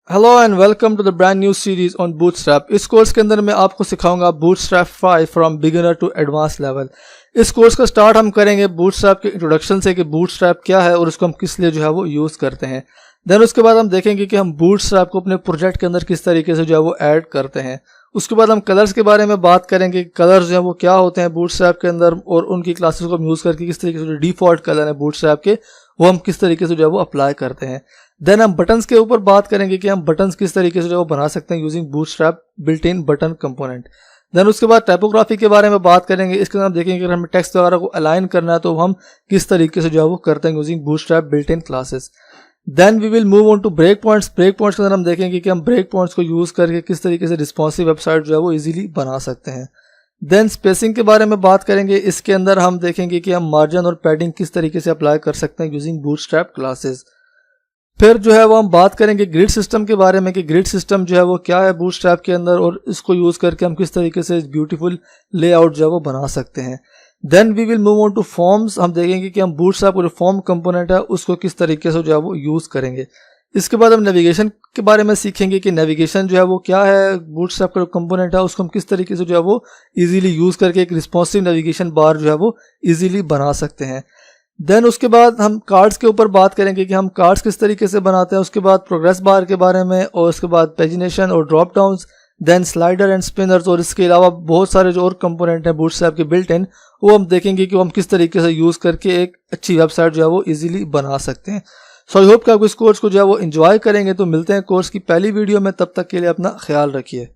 Hello and welcome to the brand new series on Bootstrap. इस course के अंदर मैं आपको सिखाऊंगा Bootstrap 5 from beginner to advance level. इस कोर्स का स्टार्ट हम करेंगे बूटस्ट्रैप के इंट्रोडक्शन से कि बूटस्ट्रैप क्या है और उसको हम किस लिए जो है वो यूज़ करते हैं। देन उसके बाद हम देखेंगे कि हम बूटस्ट्रैप को अपने प्रोजेक्ट के अंदर किस तरीके से जो है वो ऐड करते हैं। उसके बाद हम कलर्स के बारे में बात करेंगे, कलर्स जो है वो क्या होते हैं बूटस्ट्रैप के अंदर और उनकी क्लासेस को हम यूज़ करके किस तरीके से जो डिफ़ॉल्ट कलर है बूटस्ट्रैप के वो हम किस तरीके से जो है वो अप्लाई करते हैं। देन हम बटन्स के ऊपर बात करेंगे कि हम बटन्स किस तरीके से जो बना सकते हैं using Bootstrap built in button component. Then उसके बाद टाइपोग्राफी के बारे में बात करेंगे। इसके अंदर हम देखेंगे अगर हमें टेक्स्ट वगैरह को अलाइन करना है तो हम किस तरीके से जो है वो करते हैं using Bootstrap built in classes. Then we will move on to break points. Break points के अंदर हम देखेंगे कि हम ब्रेक पॉइंट्स को यूज़ करके किस तरीके से रिस्पॉन्सिव वेबसाइट जो है वो ईजिली बना सकते हैं। देन स्पेसिंग के बारे में बात करेंगे। इसके अंदर हम देखेंगे कि हम मार्जिन और पैडिंग किस तरीके से अप्लाई कर सकते हैं यूजिंग बूटस्ट्रैप क्लासेस। फिर जो है वो हम बात करेंगे ग्रिड सिस्टम के बारे में कि ग्रिड सिस्टम जो है वो क्या है बूटस्ट्रैप के अंदर और इसको यूज़ करके हम किस तरीके से ब्यूटीफुल लेआउट जो है वो बना सकते हैं। Then we will move on to forms. हम देखेंगे कि हम बूटस्ट्रैप का जो फॉर्म कंपोनेंट है उसको किस तरीके से जो है वो यूज़ करेंगे। इसके बाद हम नेविगेशन के बारे में सीखेंगे कि नेविगेशन जो है वो क्या है, बूटस्ट्रैप का जो कंपोनेंट है उसको हम किस तरीके से जो है वो इजीली यूज़ करके एक रिस्पॉन्सिव नेविगेशन बार जो है वो इजीली बना सकते हैं। देन उसके बाद हम कार्ड्स के ऊपर बात करेंगे कि हम कार्ड्स किस तरीके से बनाते हैं। उसके बाद प्रोग्रेस बार के बारे में और उसके बाद पेजिनेशन और drop downs, then slider and spinners और इसके अलावा बहुत सारे जो और कंपोनेंट हैं बूटस्ट्रैप के बिल्ट इन वो हम देखेंगे कि वो हम किस तरीके से यूज़ करके एक अच्छी वेबसाइट जो है वो इजीली बना सकते हैं। सो आई होप कि आप इस कोर्स को जो है वो एंजॉय करेंगे। तो मिलते हैं कोर्स की पहली वीडियो में, तब तक के लिए अपना ख्याल रखिए।